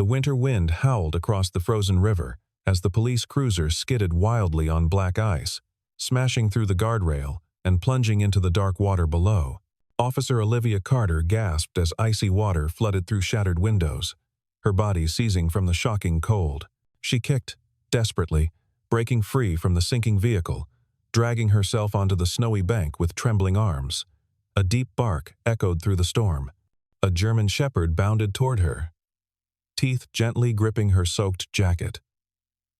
The winter wind howled across the frozen river as the police cruiser skidded wildly on black ice, smashing through the guardrail and plunging into the dark water below. Officer Olivia Carter gasped as icy water flooded through shattered windows, her body seizing from the shocking cold. She kicked, desperately, breaking free from the sinking vehicle, dragging herself onto the snowy bank with trembling arms. A deep bark echoed through the storm. A German shepherd bounded toward her, teeth gently gripping her soaked jacket,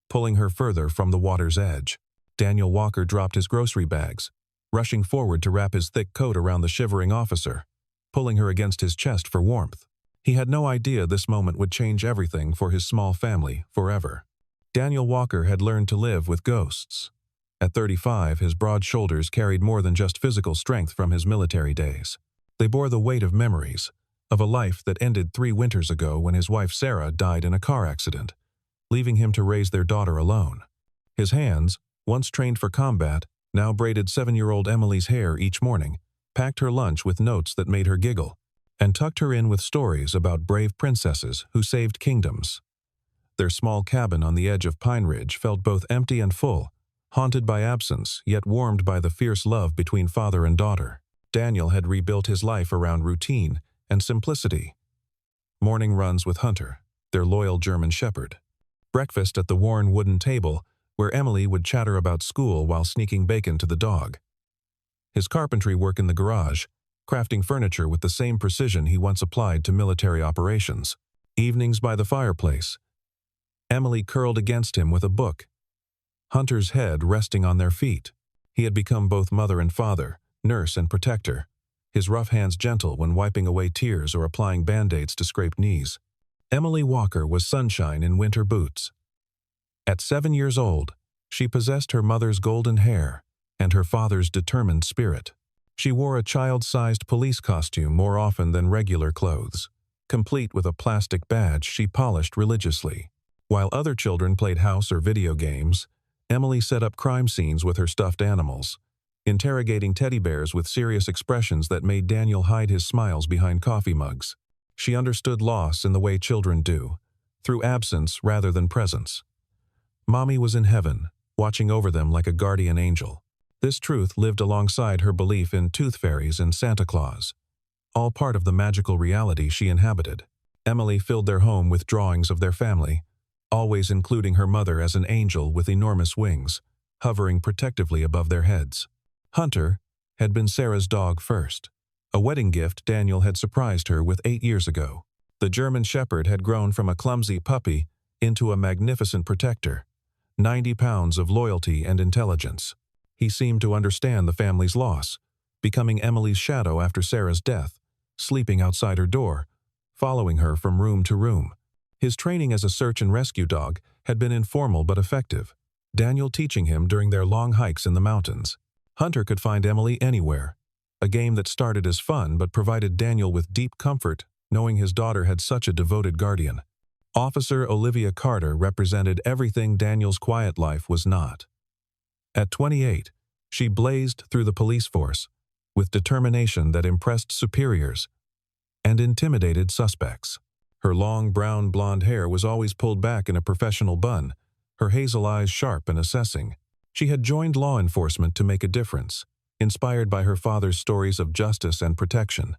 pulling her further from the water's edge. Daniel Walker dropped his grocery bags, rushing forward to wrap his thick coat around the shivering officer, pulling her against his chest for warmth. He had no idea this moment would change everything for his small family forever. Daniel Walker had learned to live with ghosts. At 35, his broad shoulders carried more than just physical strength from his military days. They bore the weight of memories, of a life that ended 3 winters ago when his wife Sarah died in a car accident, leaving him to raise their daughter alone. His hands, once trained for combat, now braided 7-year-old Emily's hair each morning, packed her lunch with notes that made her giggle, and tucked her in with stories about brave princesses who saved kingdoms. Their small cabin on the edge of Pine Ridge felt both empty and full, haunted by absence, yet warmed by the fierce love between father and daughter. Daniel had rebuilt his life around routine and simplicity. Morning runs with Hunter, their loyal German shepherd. Breakfast at the worn wooden table, where Emily would chatter about school while sneaking bacon to the dog. His carpentry work in the garage, crafting furniture with the same precision he once applied to military operations. Evenings by the fireplace, Emily curled against him with a book, Hunter's head resting on their feet. He had become both mother and father, nurse and protector, his rough hands gentle when wiping away tears or applying band-aids to scraped knees. Emily Walker was sunshine in winter boots. At 7 years old, she possessed her mother's golden hair and her father's determined spirit. She wore a child-sized police costume more often than regular clothes, complete with a plastic badge she polished religiously. While other children played house or video games, Emily set up crime scenes with her stuffed animals, interrogating teddy bears with serious expressions that made Daniel hide his smiles behind coffee mugs. She understood loss in the way children do, through absence rather than presence. Mommy was in heaven, watching over them like a guardian angel. This truth lived alongside her belief in tooth fairies and Santa Claus, all part of the magical reality she inhabited. Emily filled their home with drawings of their family, always including her mother as an angel with enormous wings, hovering protectively above their heads. Hunter had been Sarah's dog first, a wedding gift Daniel had surprised her with 8 years ago. The German shepherd had grown from a clumsy puppy into a magnificent protector, 90 pounds of loyalty and intelligence. He seemed to understand the family's loss, becoming Emily's shadow after Sarah's death, sleeping outside her door, following her from room to room. His training as a search and rescue dog had been informal but effective, Daniel teaching him during their long hikes in the mountains. Hunter could find Emily anywhere, a game that started as fun but provided Daniel with deep comfort, knowing his daughter had such a devoted guardian. Officer Olivia Carter represented everything Daniel's quiet life was not. At 28, she blazed through the police force, with determination that impressed superiors and intimidated suspects. Her long brown-blonde hair was always pulled back in a professional bun, her hazel eyes sharp and assessing. She had joined law enforcement to make a difference, inspired by her father's stories of justice and protection.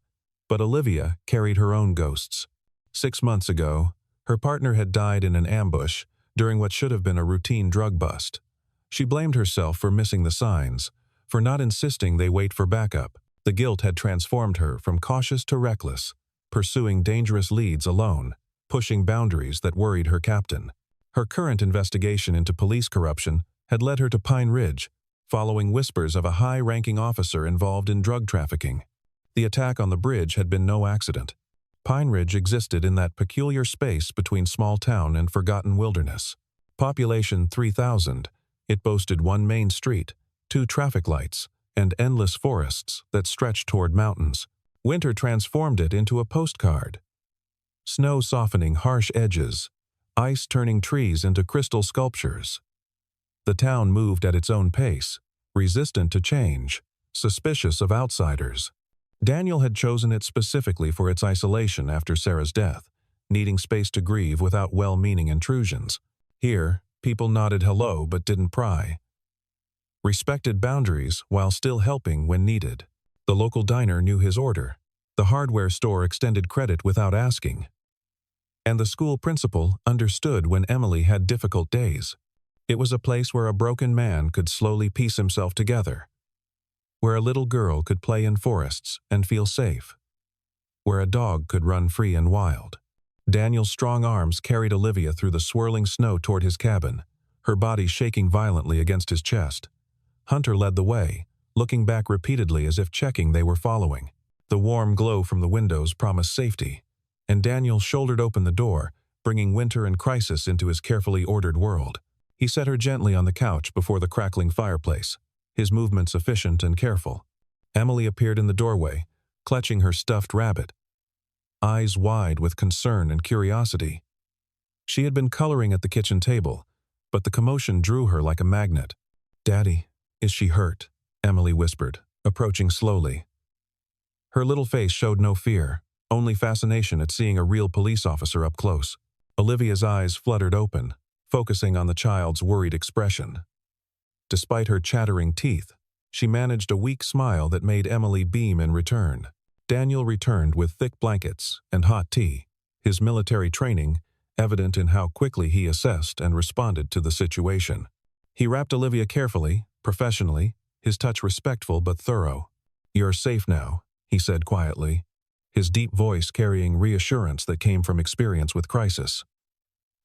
But Olivia carried her own ghosts. 6 months ago, her partner had died in an ambush during what should have been a routine drug bust. She blamed herself for missing the signs, for not insisting they wait for backup. The guilt had transformed her from cautious to reckless, pursuing dangerous leads alone, pushing boundaries that worried her captain. Her current investigation into police corruption had led her to Pine Ridge, following whispers of a high-ranking officer involved in drug trafficking. The attack on the bridge had been no accident. Pine Ridge existed in that peculiar space between small town and forgotten wilderness. Population 3,000, it boasted one main street, 2 traffic lights, and endless forests that stretched toward mountains. Winter transformed it into a postcard. Snow softening harsh edges, ice turning trees into crystal sculptures. The town moved at its own pace, resistant to change, suspicious of outsiders. Daniel had chosen it specifically for its isolation after Sarah's death, needing space to grieve without well-meaning intrusions. Here, people nodded hello but didn't pry. Respected boundaries while still helping when needed. The local diner knew his order. The hardware store extended credit without asking. And the school principal understood when Emily had difficult days. It was a place where a broken man could slowly piece himself together. Where a little girl could play in forests and feel safe. Where a dog could run free and wild. Daniel's strong arms carried Olivia through the swirling snow toward his cabin, her body shaking violently against his chest. Hunter led the way, looking back repeatedly as if checking they were following. The warm glow from the windows promised safety, and Daniel shouldered open the door, bringing winter and crisis into his carefully ordered world. He set her gently on the couch before the crackling fireplace, his movements efficient and careful. Emily appeared in the doorway, clutching her stuffed rabbit, eyes wide with concern and curiosity. She had been coloring at the kitchen table, but the commotion drew her like a magnet. "Daddy, is she hurt?" Emily whispered, approaching slowly. Her little face showed no fear, only fascination at seeing a real police officer up close. Olivia's eyes fluttered open, focusing on the child's worried expression. Despite her chattering teeth, she managed a weak smile that made Emily beam in return. Daniel returned with thick blankets and hot tea, his military training evident in how quickly he assessed and responded to the situation. He wrapped Olivia carefully, professionally, his touch respectful but thorough. "You're safe now," he said quietly, his deep voice carrying reassurance that came from experience with crisis.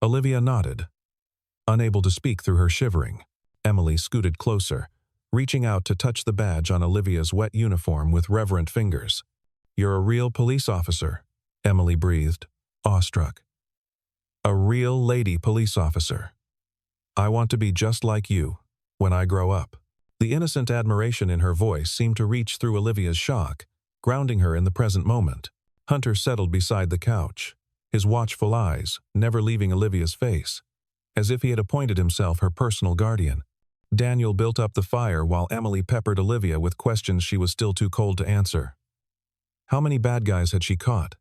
Olivia nodded, unable to speak through her shivering. Emily scooted closer, reaching out to touch the badge on Olivia's wet uniform with reverent fingers. "You're a real police officer," Emily breathed, awestruck. "A real lady police officer. I want to be just like you when I grow up." The innocent admiration in her voice seemed to reach through Olivia's shock, grounding her in the present moment. Hunter settled beside the couch, his watchful eyes never leaving Olivia's face, as if he had appointed himself her personal guardian. Daniel built up the fire while Emily peppered Olivia with questions she was still too cold to answer. How many bad guys had she caught?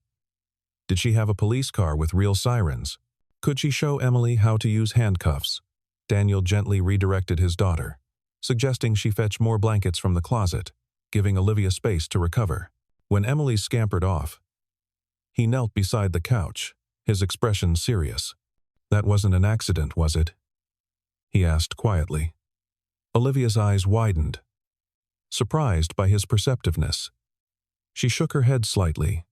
Did she have a police car with real sirens? Could she show Emily how to use handcuffs? Daniel gently redirected his daughter, suggesting she fetch more blankets from the closet, giving Olivia space to recover. When Emily scampered off, he knelt beside the couch, his expression serious. "That wasn't an accident, was it?" he asked quietly. Olivia's eyes widened, surprised by his perceptiveness. She shook her head slightly,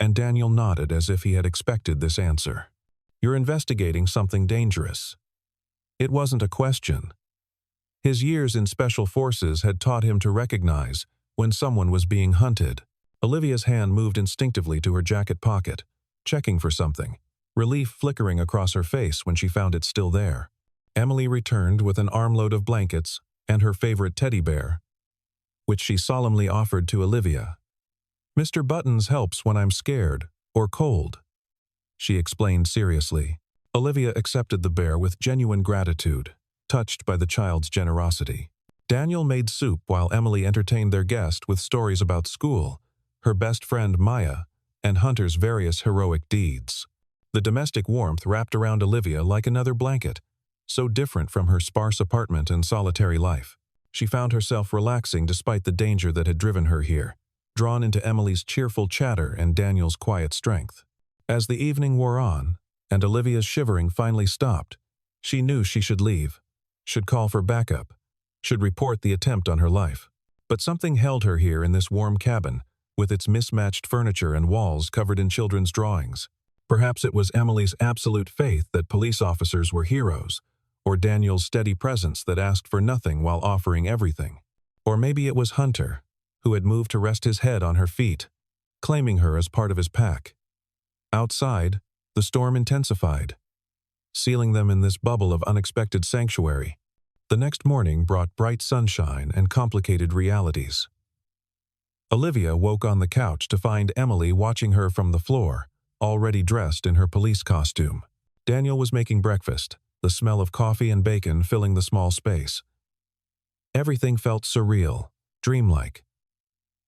and Daniel nodded as if he had expected this answer. "You're investigating something dangerous." It wasn't a question. His years in special forces had taught him to recognize when someone was being hunted. Olivia's hand moved instinctively to her jacket pocket, checking for something, relief flickering across her face when she found it still there. Emily returned with an armload of blankets and her favorite teddy bear, which she solemnly offered to Olivia. "Mr. Buttons helps when I'm scared or cold," she explained seriously. Olivia accepted the bear with genuine gratitude, touched by the child's generosity. Daniel made soup while Emily entertained their guest with stories about school, her best friend Maya, and Hunter's various heroic deeds. The domestic warmth wrapped around Olivia like another blanket, so different from her sparse apartment and solitary life. She found herself relaxing despite the danger that had driven her here, drawn into Emily's cheerful chatter and Daniel's quiet strength. As the evening wore on, and Olivia's shivering finally stopped, she knew she should leave, should call for backup, should report the attempt on her life. But something held her here in this warm cabin, with its mismatched furniture and walls covered in children's drawings. Perhaps it was Emily's absolute faith that police officers were heroes, or Daniel's steady presence that asked for nothing while offering everything. Or maybe it was Hunter, who had moved to rest his head on her feet, claiming her as part of his pack. Outside, the storm intensified, sealing them in this bubble of unexpected sanctuary. The next morning brought bright sunshine and complicated realities. Olivia woke on the couch to find Emily watching her from the floor, already dressed in her police costume. Daniel was making breakfast, the smell of coffee and bacon filling the small space. Everything felt surreal, dreamlike,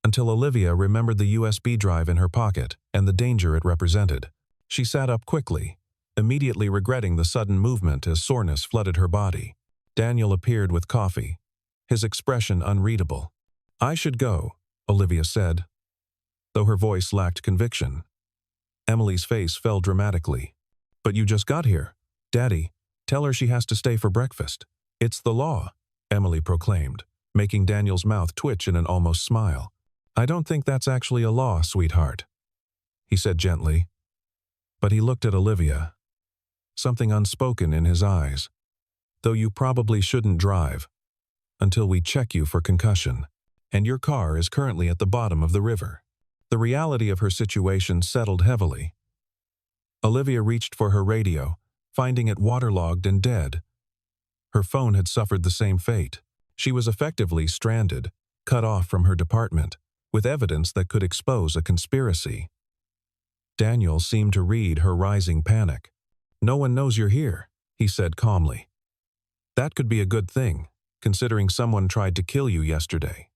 until Olivia remembered the USB drive in her pocket and the danger it represented. She sat up quickly, immediately regretting the sudden movement as soreness flooded her body. Daniel appeared with coffee, his expression unreadable. "I should go," Olivia said, though her voice lacked conviction. Emily's face fell dramatically. "But you just got here. Daddy, tell her she has to stay for breakfast." "It's the law," Emily proclaimed, making Daniel's mouth twitch in an almost smile. "I don't think that's actually a law, sweetheart," he said gently. But he looked at Olivia, something unspoken in his eyes. "Though you probably shouldn't drive until we check you for concussion, and your car is currently at the bottom of the river." The reality of her situation settled heavily. Olivia reached for her radio, finding it waterlogged and dead. Her phone had suffered the same fate. She was effectively stranded, cut off from her department, with evidence that could expose a conspiracy. Daniel seemed to read her rising panic. "No one knows you're here," he said calmly. "That could be a good thing, considering someone tried to kill you yesterday."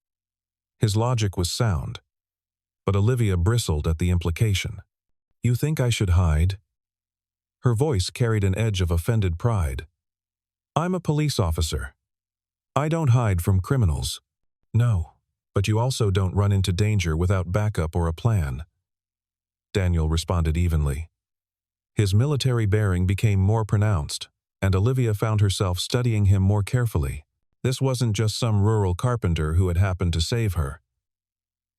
His logic was sound, but Olivia bristled at the implication. "You think I should hide?" Her voice carried an edge of offended pride. "I'm a police officer. I don't hide from criminals." "No, but you also don't run into danger without backup or a plan," Daniel responded evenly. His military bearing became more pronounced, and Olivia found herself studying him more carefully. This wasn't just some rural carpenter who had happened to save her.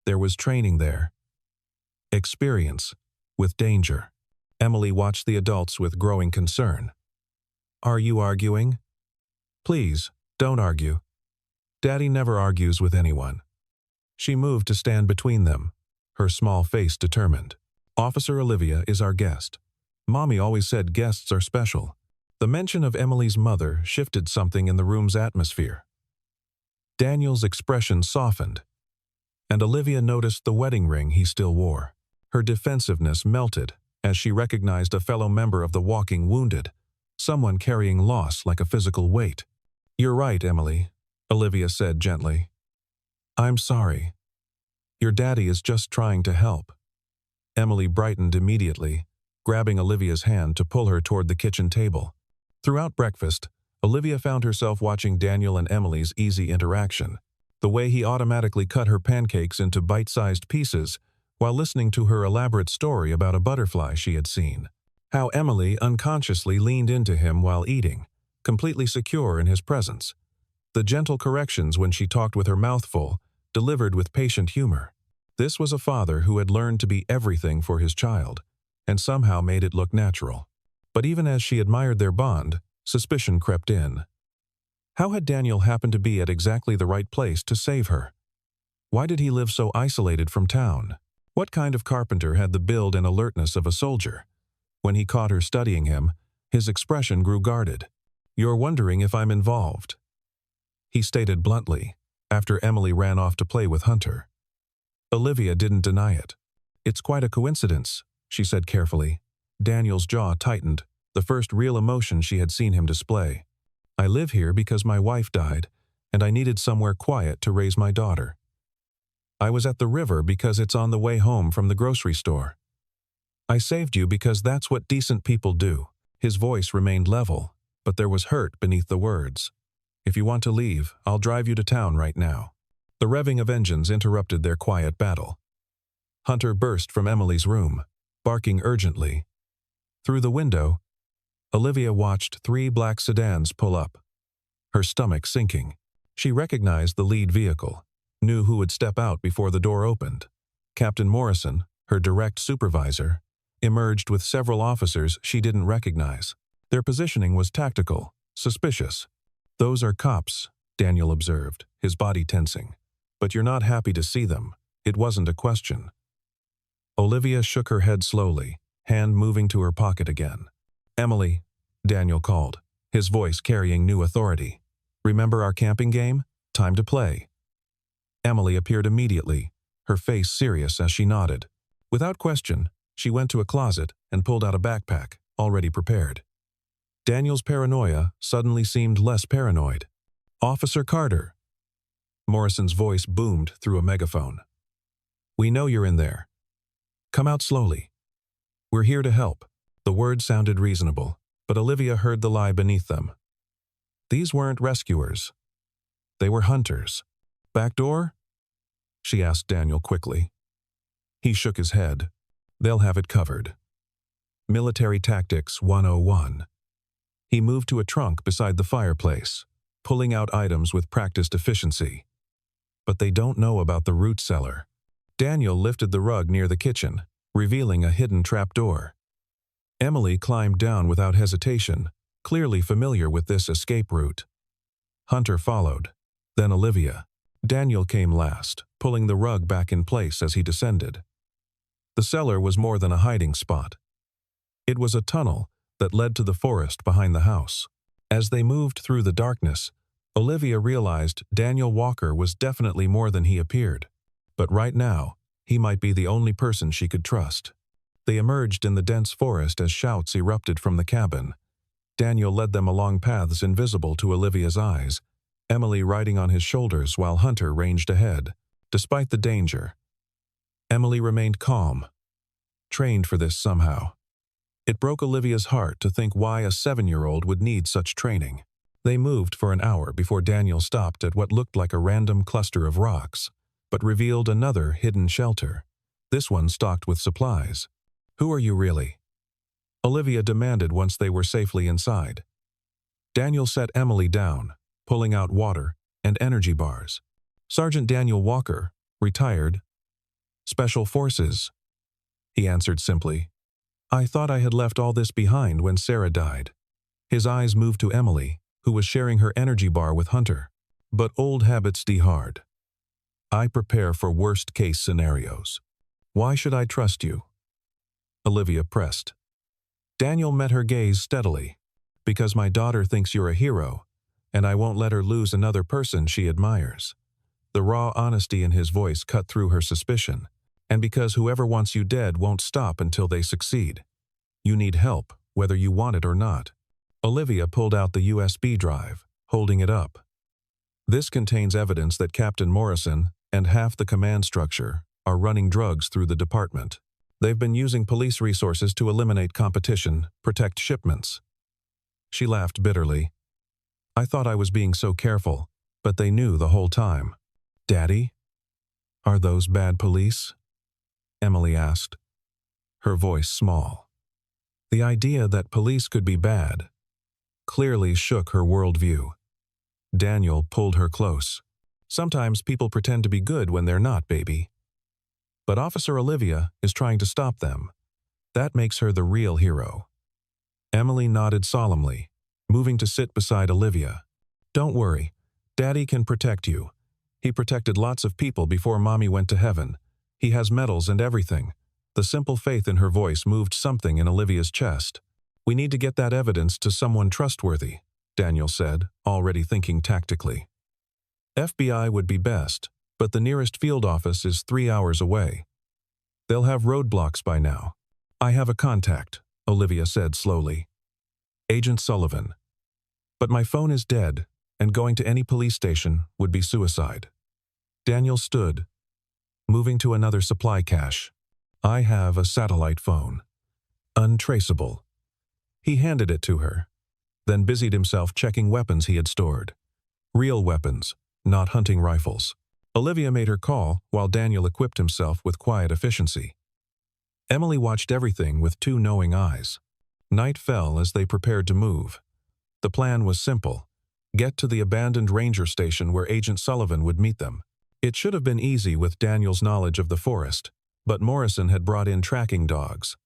There was training there. Experience with danger. Emily watched the adults with growing concern. "Are you arguing?" "Please, don't argue. Daddy never argues with anyone." She moved to stand between them, her small face determined. "Officer Olivia is our guest. Mommy always said guests are special." The mention of Emily's mother shifted something in the room's atmosphere. Daniel's expression softened, and Olivia noticed the wedding ring he still wore. Her defensiveness melted as she recognized a fellow member of the Walking Wounded, someone carrying loss like a physical weight. "You're right, Emily," Olivia said gently. "I'm sorry. Your daddy is just trying to help." Emily brightened immediately, grabbing Olivia's hand to pull her toward the kitchen table. Throughout breakfast, Olivia found herself watching Daniel and Emily's easy interaction. The way he automatically cut her pancakes into bite-sized pieces while listening to her elaborate story about a butterfly she had seen. How Emily unconsciously leaned into him while eating, completely secure in his presence. The gentle corrections when she talked with her mouth full, delivered with patient humor. This was a father who had learned to be everything for his child, and somehow made it look natural. But even as she admired their bond, suspicion crept in. How had Daniel happened to be at exactly the right place to save her? Why did he live so isolated from town? What kind of carpenter had the build and alertness of a soldier? When he caught her studying him, his expression grew guarded. "You're wondering if I'm involved," he stated bluntly, after Emily ran off to play with Hunter. Olivia didn't deny it. "It's quite a coincidence," she said carefully. Daniel's jaw tightened, the first real emotion she had seen him display. "I live here because my wife died, and I needed somewhere quiet to raise my daughter. I was at the river because it's on the way home from the grocery store. I saved you because that's what decent people do." His voice remained level, but there was hurt beneath the words. "If you want to leave, I'll drive you to town right now." The revving of engines interrupted their quiet battle. Hunter burst from Emily's room, barking urgently. Through the window, Olivia watched 3 black sedans pull up, her stomach sinking. She recognized the lead vehicle, knew who would step out before the door opened. Captain Morrison, her direct supervisor, emerged with several officers she didn't recognize. Their positioning was tactical, suspicious. "Those are cops," Daniel observed, his body tensing. "But you're not happy to see them. It wasn't a question." Olivia shook her head slowly, hand moving to her pocket again. "Emily," Daniel called, his voice carrying new authority. "Remember our camping game? Time to play." Emily appeared immediately, her face serious as she nodded. Without question, she went to a closet and pulled out a backpack, already prepared. Daniel's paranoia suddenly seemed less paranoid. "Officer Carter." Morrison's voice boomed through a megaphone. "We know you're in there. Come out slowly. "We're here to help." The words sounded reasonable, but Olivia heard the lie beneath them. These weren't rescuers. They were hunters. "Back door?" she asked Daniel quickly. He shook his head. "They'll have it covered." Military Tactics 101. He moved to a trunk beside the fireplace, pulling out items with practiced efficiency. But they don't know about the root cellar. Daniel lifted the rug near the kitchen, revealing a hidden trapdoor. Emily climbed down without hesitation, clearly familiar with this escape route. Hunter followed, then Olivia. Daniel came last, pulling the rug back in place as he descended. The cellar was more than a hiding spot. It was a tunnel that led to the forest behind the house. As they moved through the darkness, Olivia realized Daniel Walker was definitely more than he appeared. But right now, he might be the only person she could trust. They emerged in the dense forest as shouts erupted from the cabin. Daniel led them along paths invisible to Olivia's eyes, Emily riding on his shoulders while Hunter ranged ahead. Despite the danger, Emily remained calm, trained for this somehow. It broke Olivia's heart to think why a 7-year-old would need such training. They moved for an hour before Daniel stopped at what looked like a random cluster of rocks, but revealed another hidden shelter, this one stocked with supplies. "Who are you really?" Olivia demanded once they were safely inside. Daniel set Emily down, pulling out water and energy bars. "Sergeant Daniel Walker, retired. Special Forces," he answered simply. "I thought I had left all this behind when Sarah died." His eyes moved to Emily, who was sharing her energy bar with Hunter. "But old habits die hard. I prepare for worst-case scenarios. Why should I trust you?" Olivia pressed. Daniel met her gaze steadily. "Because my daughter thinks you're a hero, and I won't let her lose another person she admires." The raw honesty in his voice cut through her suspicion. "And because whoever wants you dead won't stop until they succeed. You need help, whether you want it or not." Olivia pulled out the USB drive, holding it up. "This contains evidence that Captain Morrison and half the command structure are running drugs through the department. They've been using police resources to eliminate competition, protect shipments." She laughed bitterly. "I thought I was being so careful, but they knew the whole time." "Daddy? Are those bad police?" Emily asked, her voice small. The idea that police could be bad clearly shook her worldview. Daniel pulled her close. "Sometimes people pretend to be good when they're not, baby. But Officer Olivia is trying to stop them. That makes her the real hero." Emily nodded solemnly, moving to sit beside Olivia. "Don't worry, Daddy can protect you. He protected lots of people before Mommy went to heaven. He has medals and everything." The simple faith in her voice moved something in Olivia's chest. "We need to get that evidence to someone trustworthy," Daniel said, already thinking tactically. "FBI would be best, but the nearest field office is 3 hours away. They'll have roadblocks by now." "I have a contact," Olivia said slowly. "Agent Sullivan. But my phone is dead, and going to any police station would be suicide." Daniel stood, moving to another supply cache. "I have a satellite phone. Untraceable." He handed it to her, then busied himself checking weapons he had stored. Real weapons, not hunting rifles. Olivia made her call while Daniel equipped himself with quiet efficiency. Emily watched everything with 2 knowing eyes. Night fell as they prepared to move. The plan was simple: get to the abandoned ranger station where Agent Sullivan would meet them. It should have been easy with Daniel's knowledge of the forest, but Morrison had brought in tracking dogs.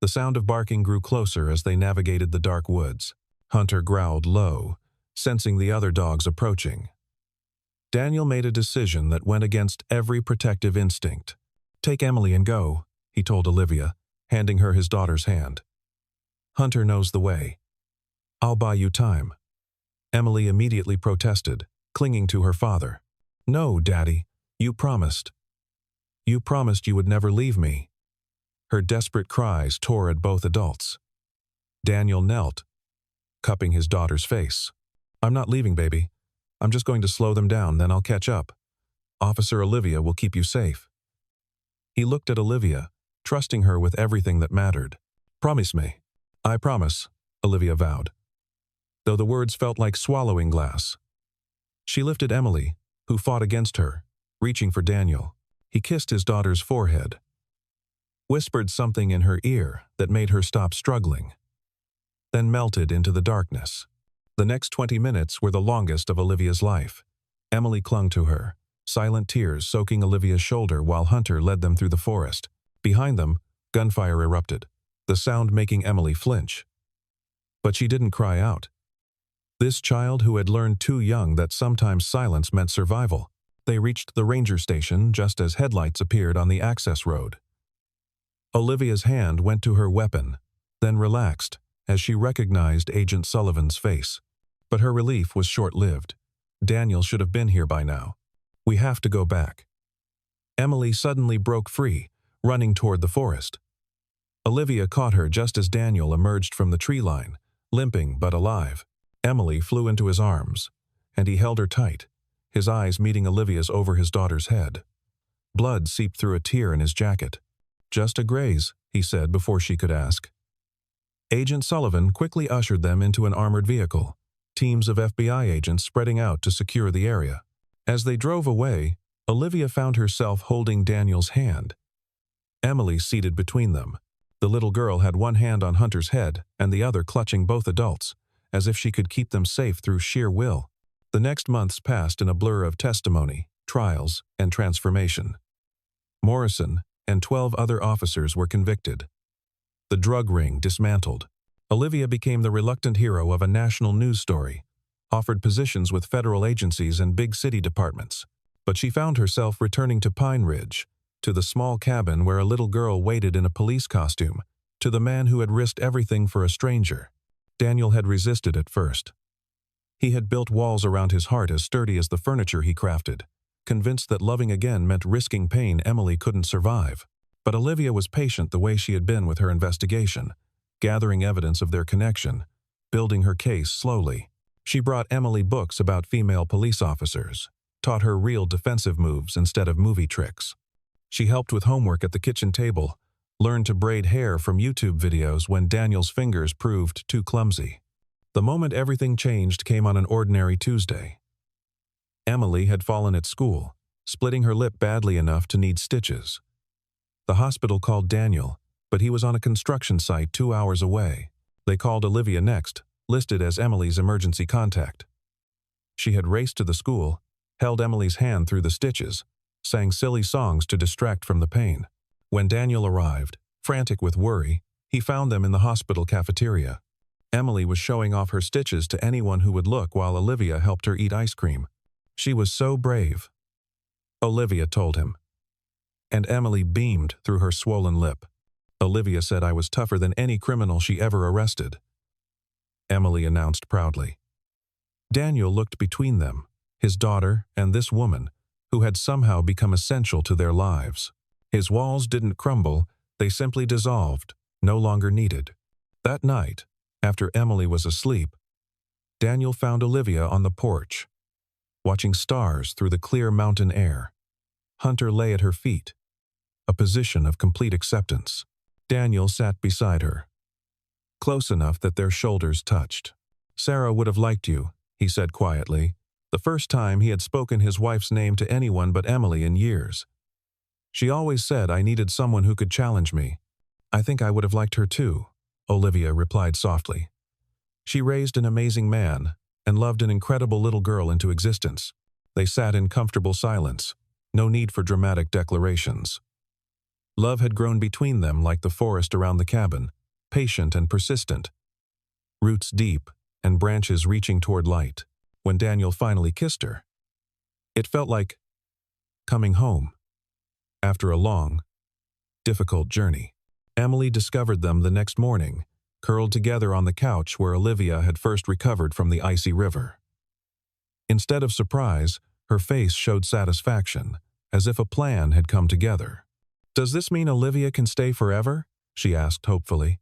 The sound of barking grew closer as they navigated the dark woods. Hunter growled low, sensing the other dogs approaching. Daniel made a decision that went against every protective instinct. "Take Emily and go," he told Olivia, handing her his daughter's hand. "Hunter knows the way. I'll buy you time." Emily immediately protested, clinging to her father. "No, Daddy, you promised. You promised you would never leave me." Her desperate cries tore at both adults. Daniel knelt, cupping his daughter's face. "I'm not leaving, baby. I'm just going to slow them down, then I'll catch up. Officer Olivia will keep you safe." He looked at Olivia, trusting her with everything that mattered. Promise me. I promise, Olivia vowed, though the words felt like swallowing glass. She lifted Emily, who fought against her, reaching for Daniel. He kissed his daughter's forehead, whispered something in her ear that made her stop struggling, then melted into the darkness. The next 20 minutes were the longest of Olivia's life. Emily clung to her, silent tears soaking Olivia's shoulder while Hunter led them through the forest. Behind them, gunfire erupted, the sound making Emily flinch. But she didn't cry out. This child who had learned too young that sometimes silence meant survival. They reached the ranger station just as headlights appeared on the access road. Olivia's hand went to her weapon, then relaxed as she recognized Agent Sullivan's face. But her relief was short-lived. Daniel should have been here by now. We have to go back. Emily suddenly broke free, running toward the forest. Olivia caught her just as Daniel emerged from the tree line, limping but alive. Emily flew into his arms, and he held her tight, his eyes meeting Olivia's over his daughter's head. Blood seeped through a tear in his jacket. "Just a graze," he said before she could ask. Agent Sullivan quickly ushered them into an armored vehicle, teams of FBI agents spreading out to secure the area. As they drove away, Olivia found herself holding Daniel's hand. Emily seated between them. The little girl had one hand on Hunter's head and the other clutching both adults, as if she could keep them safe through sheer will. The next months passed in a blur of testimony, trials, and transformation. Morrison and 12 other officers were convicted. The drug ring dismantled. Olivia became the reluctant hero of a national news story, offered positions with federal agencies and big city departments. But she found herself returning to Pine Ridge, to the small cabin where a little girl waited in a police costume, to the man who had risked everything for a stranger. Daniel had resisted at first. He had built walls around his heart as sturdy as the furniture he crafted, convinced that loving again meant risking pain Emily couldn't survive. But Olivia was patient the way she had been with her investigation, gathering evidence of their connection, building her case slowly. She brought Emily books about female police officers, taught her real defensive moves instead of movie tricks. She helped with homework at the kitchen table, learned to braid hair from YouTube videos when Daniel's fingers proved too clumsy. The moment everything changed came on an ordinary Tuesday. Emily had fallen at school, splitting her lip badly enough to need stitches. The hospital called Daniel, but he was on a construction site 2 hours away. They called Olivia next, listed as Emily's emergency contact. She had raced to the school, held Emily's hand through the stitches, sang silly songs to distract from the pain. When Daniel arrived, frantic with worry, he found them in the hospital cafeteria. Emily was showing off her stitches to anyone who would look while Olivia helped her eat ice cream. She was so brave, Olivia told him. And Emily beamed through her swollen lip. Olivia said I was tougher than any criminal she ever arrested, Emily announced proudly. Daniel looked between them, his daughter and this woman, who had somehow become essential to their lives. His walls didn't crumble, they simply dissolved, no longer needed. That night, after Emily was asleep, Daniel found Olivia on the porch, watching stars through the clear mountain air. Hunter lay at her feet, a position of complete acceptance. Daniel sat beside her, close enough that their shoulders touched. "Sarah would have liked you," he said quietly, the first time he had spoken his wife's name to anyone but Emily in years. "She always said I needed someone who could challenge me. I think I would have liked her too," Olivia replied softly. She raised an amazing man and loved an incredible little girl into existence. They sat in comfortable silence, no need for dramatic declarations. Love had grown between them like the forest around the cabin, patient and persistent, roots deep and branches reaching toward light. When Daniel finally kissed her, it felt like coming home after a long, difficult journey. Emily discovered them the next morning, curled together on the couch where Olivia had first recovered from the icy river. Instead of surprise, her face showed satisfaction, as if a plan had come together. "Does this mean Olivia can stay forever?" she asked hopefully.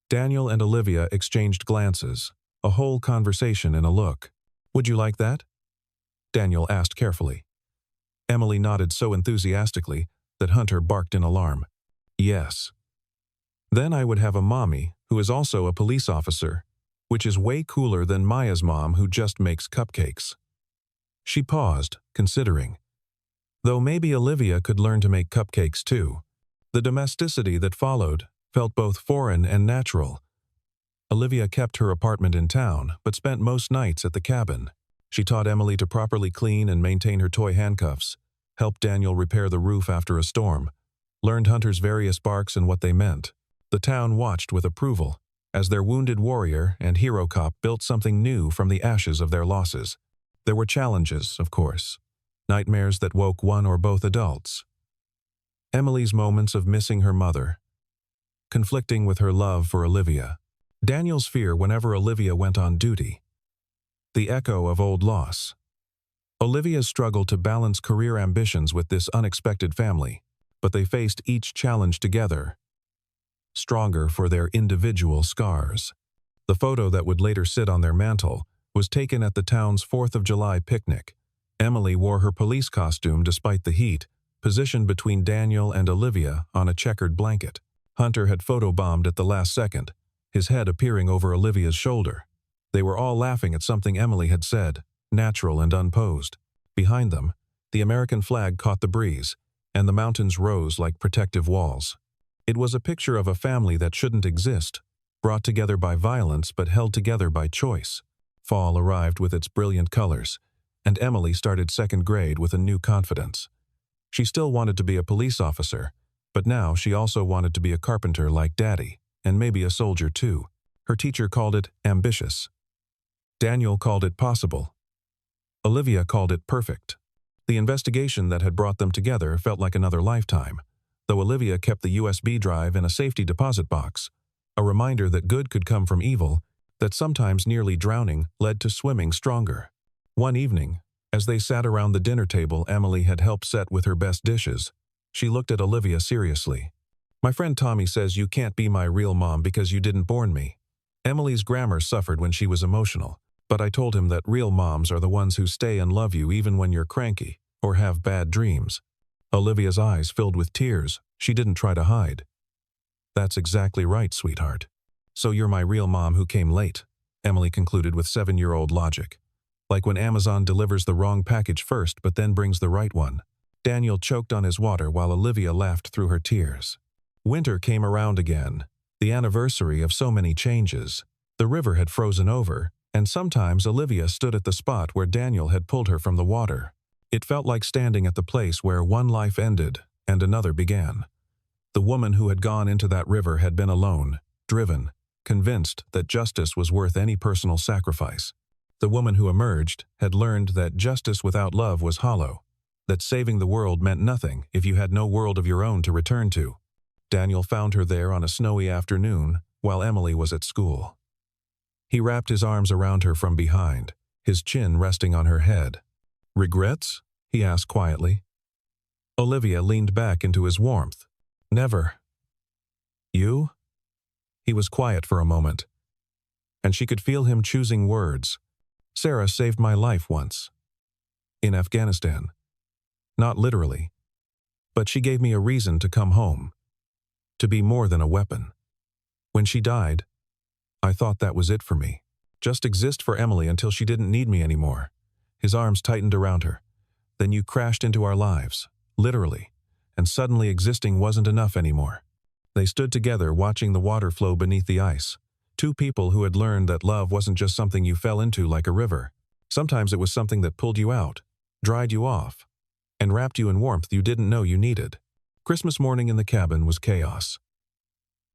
Daniel and Olivia exchanged glances, a whole conversation in a look. "Would you like that?" Daniel asked carefully. Emily nodded so enthusiastically that Hunter barked in alarm. "Yes." Then I would have a mommy who is also a police officer, which is way cooler than Maya's mom who just makes cupcakes. She paused, considering. Though maybe Olivia could learn to make cupcakes too. The domesticity that followed felt both foreign and natural. Olivia kept her apartment in town, but spent most nights at the cabin. She taught Emily to properly clean and maintain her toy handcuffs, helped Daniel repair the roof after a storm, learned Hunter's various barks and what they meant. The town watched with approval, as their wounded warrior and hero cop built something new from the ashes of their losses. There were challenges, of course, nightmares that woke one or both adults. Emily's moments of missing her mother, conflicting with her love for Olivia. Daniel's fear whenever Olivia went on duty. The echo of old loss. Olivia's struggle to balance career ambitions with this unexpected family, but they faced each challenge together, stronger for their individual scars. The photo that would later sit on their mantle was taken at the town's 4th of July picnic. Emily wore her police costume despite the heat, positioned between Daniel and Olivia on a checkered blanket. Hunter had photobombed at the last second, his head appearing over Olivia's shoulder. They were all laughing at something Emily had said, natural and unposed. Behind them, the American flag caught the breeze, and the mountains rose like protective walls. It was a picture of a family that shouldn't exist, brought together by violence but held together by choice. Fall arrived with its brilliant colors, and Emily started second grade with a new confidence. She still wanted to be a police officer, but now she also wanted to be a carpenter like Daddy, and maybe a soldier too. Her teacher called it ambitious. Daniel called it possible. Olivia called it perfect. The investigation that had brought them together felt like another lifetime, though Olivia kept the USB drive in a safety deposit box, a reminder that good could come from evil, that sometimes nearly drowning led to swimming stronger. One evening, as they sat around the dinner table Emily had helped set with her best dishes, she looked at Olivia seriously. "My friend Tommy says you can't be my real mom because you didn't born me." Emily's grammar suffered when she was emotional, but I told him that real moms are the ones who stay and love you even when you're cranky or have bad dreams. Olivia's eyes filled with tears. She didn't try to hide. "That's exactly right, sweetheart. So you're my real mom who came late," Emily concluded with 7-year-old logic. Like when Amazon delivers the wrong package first but then brings the right one. Daniel choked on his water while Olivia laughed through her tears. Winter came around again, the anniversary of so many changes. The river had frozen over, and sometimes Olivia stood at the spot where Daniel had pulled her from the water. It felt like standing at the place where one life ended and another began. The woman who had gone into that river had been alone, driven, convinced that justice was worth any personal sacrifice. The woman who emerged had learned that justice without love was hollow, that saving the world meant nothing if you had no world of your own to return to. Daniel found her there on a snowy afternoon while Emily was at school. He wrapped his arms around her from behind, his chin resting on her head. "Regrets?" he asked quietly. Olivia leaned back into his warmth. "Never." "You?" He was quiet for a moment, and she could feel him choosing words. "Sarah saved my life once. In Afghanistan. Not literally. But she gave me a reason to come home. To be more than a weapon. When she died, I thought that was it for me. Just exist for Emily until she didn't need me anymore." His arms tightened around her. "Then you crashed into our lives, literally, and suddenly existing wasn't enough anymore." They stood together watching the water flow beneath the ice. Two people who had learned that love wasn't just something you fell into like a river. Sometimes it was something that pulled you out, dried you off, and wrapped you in warmth you didn't know you needed. Christmas morning in the cabin was chaos.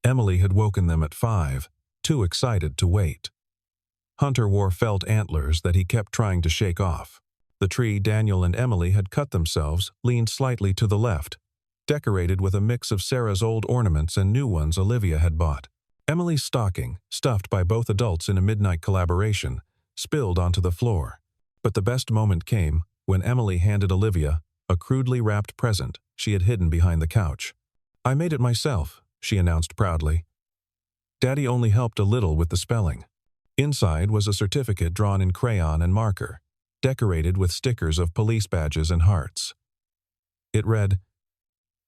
Emily had woken them at 5, too excited to wait. Hunter wore felt antlers that he kept trying to shake off. The tree Daniel and Emily had cut themselves leaned slightly to the left, decorated with a mix of Sarah's old ornaments and new ones Olivia had bought. Emily's stocking, stuffed by both adults in a midnight collaboration, spilled onto the floor. But the best moment came when Emily handed Olivia a crudely wrapped present she had hidden behind the couch. "I made it myself," she announced proudly. Daddy only helped a little with the spelling. Inside was a certificate drawn in crayon and marker, decorated with stickers of police badges and hearts. It read,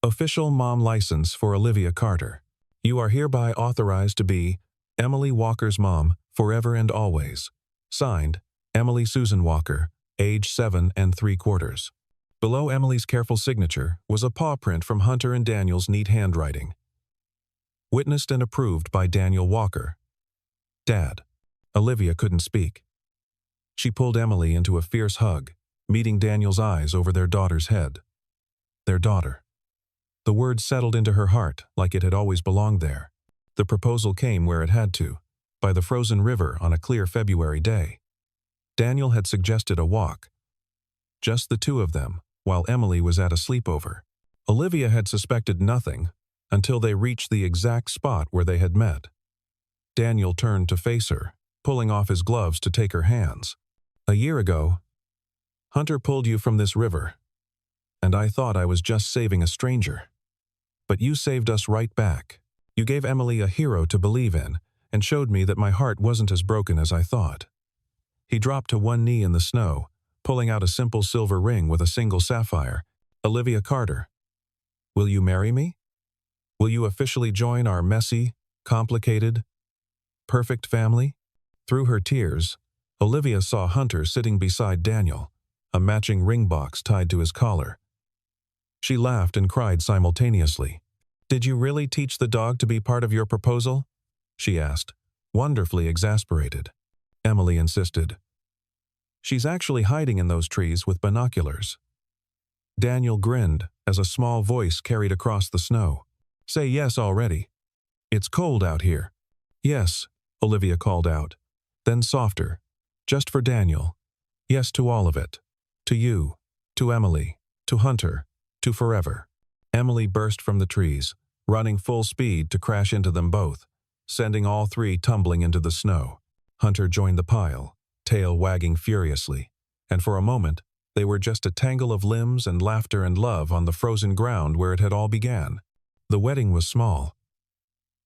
"Official Mom License for Olivia Carter. You are hereby authorized to be Emily Walker's mom, forever and always. Signed, Emily Susan Walker, age 7 3/4. Below Emily's careful signature was a paw print from Hunter and Daniel's neat handwriting. Witnessed and approved by Daniel Walker. Dad. Olivia couldn't speak. She pulled Emily into a fierce hug, meeting Daniel's eyes over their daughter's head. Their daughter. The word settled into her heart like it had always belonged there. The proposal came where it had to, by the frozen river on a clear February day. Daniel had suggested a walk. Just the two of them, while Emily was at a sleepover. Olivia had suspected nothing until they reached the exact spot where they had met. Daniel turned to face her, pulling off his gloves to take her hands. A year ago, Hunter pulled you from this river, and I thought I was just saving a stranger. But you saved us right back. You gave Emily a hero to believe in, and showed me that my heart wasn't as broken as I thought. He dropped to one knee in the snow, pulling out a simple silver ring with a single sapphire. Olivia Carter. Will you marry me? Will you officially join our messy, complicated, perfect family? Through her tears, Olivia saw Hunter sitting beside Daniel, a matching ring box tied to his collar. She laughed and cried simultaneously. Did you really teach the dog to be part of your proposal? She asked, wonderfully exasperated. Emily insisted. She's actually hiding in those trees with binoculars. Daniel grinned as a small voice carried across the snow. Say yes already. It's cold out here. Yes, Olivia called out. Then softer, just for Daniel. Yes to all of it. To you, to Emily, to Hunter, to forever. Emily burst from the trees, running full speed to crash into them both, sending all three tumbling into the snow. Hunter joined the pile, tail wagging furiously, and for a moment, they were just a tangle of limbs and laughter and love on the frozen ground where it had all began. The wedding was small,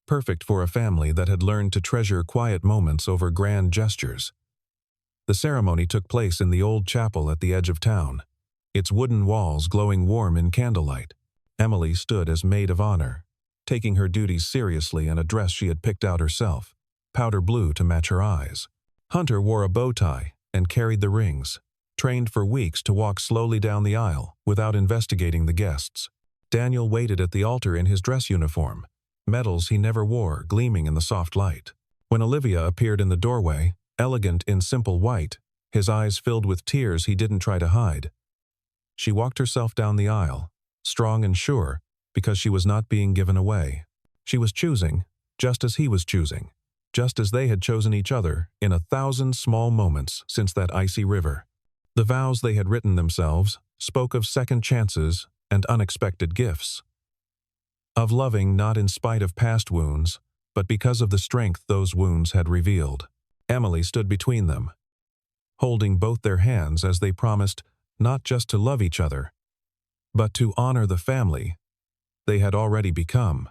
perfect for a family that had learned to treasure quiet moments over grand gestures. The ceremony took place in the old chapel at the edge of town, its wooden walls glowing warm in candlelight. Emily stood as maid of honor, taking her duties seriously in a dress she had picked out herself, powder blue to match her eyes. Hunter wore a bow tie and carried the rings, trained for weeks to walk slowly down the aisle without investigating the guests. Daniel waited at the altar in his dress uniform, medals he never wore gleaming in the soft light. When Olivia appeared in the doorway, elegant in simple white, his eyes filled with tears he didn't try to hide. She walked herself down the aisle, strong and sure, because she was not being given away. She was choosing, just as he was choosing, just as they had chosen each other in 1,000 small moments since that icy river. The vows they had written themselves spoke of second chances and unexpected gifts. Of loving not in spite of past wounds, but because of the strength those wounds had revealed. Emily stood between them, holding both their hands as they promised not just to love each other, but to honor the family they had already become.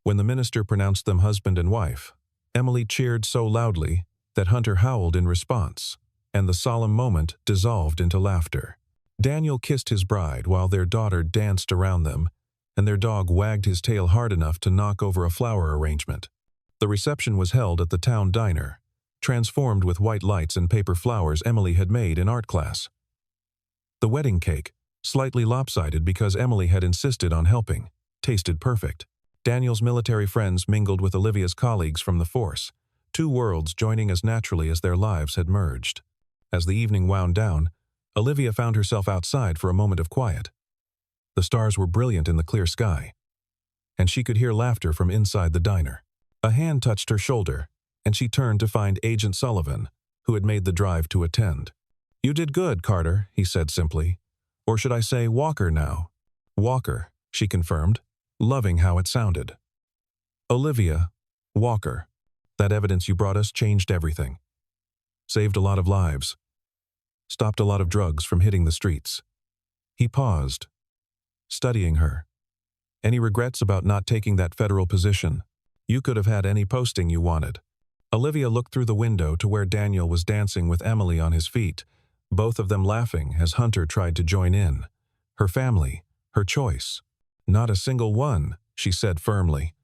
When the minister pronounced them husband and wife, Emily cheered so loudly that Hunter howled in response, and the solemn moment dissolved into laughter. Daniel kissed his bride while their daughter danced around them, and their dog wagged his tail hard enough to knock over a flower arrangement. The reception was held at the town diner, transformed with white lights and paper flowers Emily had made in art class. The wedding cake, slightly lopsided because Emily had insisted on helping, tasted perfect. Daniel's military friends mingled with Olivia's colleagues from the force, two worlds joining as naturally as their lives had merged. As the evening wound down, Olivia found herself outside for a moment of quiet. The stars were brilliant in the clear sky, and she could hear laughter from inside the diner. A hand touched her shoulder, and she turned to find Agent Sullivan, who had made the drive to attend. "You did good, Carter," he said simply. "Or should I say Walker now?" "Walker," she confirmed, loving how it sounded. "Olivia, Walker. That evidence you brought us changed everything. Saved a lot of lives. Stopped a lot of drugs from hitting the streets." He paused, studying her. "Any regrets about not taking that federal position? You could have had any posting you wanted." Olivia looked through the window to where Daniel was dancing with Emily on his feet, both of them laughing as Hunter tried to join in. Her family, her choice. "Not a single one," she said firmly.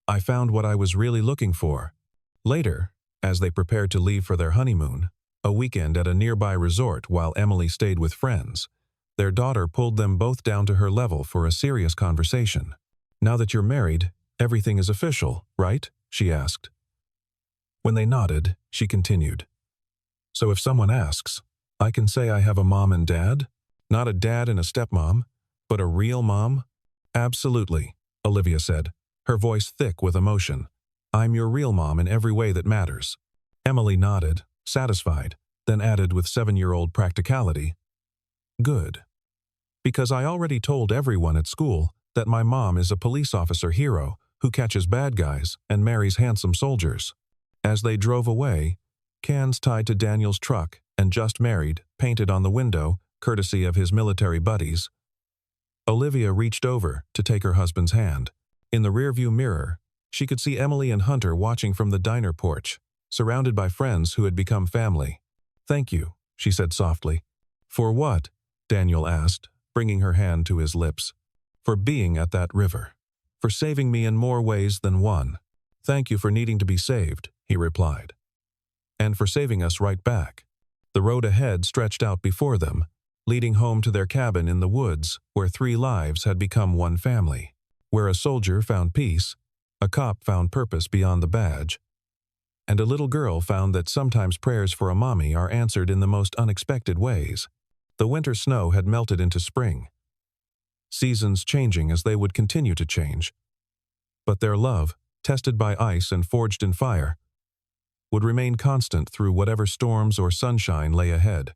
I found what I was really looking for. Later, as they prepared to leave for their honeymoon, a weekend at a nearby resort while Emily stayed with friends, their daughter pulled them both down to her level for a serious conversation. "Now that you're married, everything is official, right?" she asked. When they nodded, she continued, "So if someone asks, I can say I have a mom and dad? Not a dad and a stepmom, but a real mom?" "Absolutely," Olivia said, her voice thick with emotion. "I'm your real mom in every way that matters." Emily nodded, satisfied, then added with 7-year-old practicality, "Good. Because I already told everyone at school that my mom is a police officer hero who catches bad guys and marries handsome soldiers." As they drove away, cans tied to Daniel's truck and "Just Married" painted on the window, courtesy of his military buddies, Olivia reached over to take her husband's hand. In the rearview mirror, she could see Emily and Hunter watching from the diner porch, surrounded by friends who had become family. "Thank you," she said softly. "For what?" Daniel asked, bringing her hand to his lips. "For being at that river. For saving me in more ways than one." "Thank you for needing to be saved," he replied. "And for saving us right back." The road ahead stretched out before them, leading home to their cabin in the woods where 3 lives had become one family, where a soldier found peace, a cop found purpose beyond the badge, and a little girl found that sometimes prayers for a mommy are answered in the most unexpected ways. The winter snow had melted into spring, seasons changing as they would continue to change. But their love, tested by ice and forged in fire, would remain constant through whatever storms or sunshine lay ahead.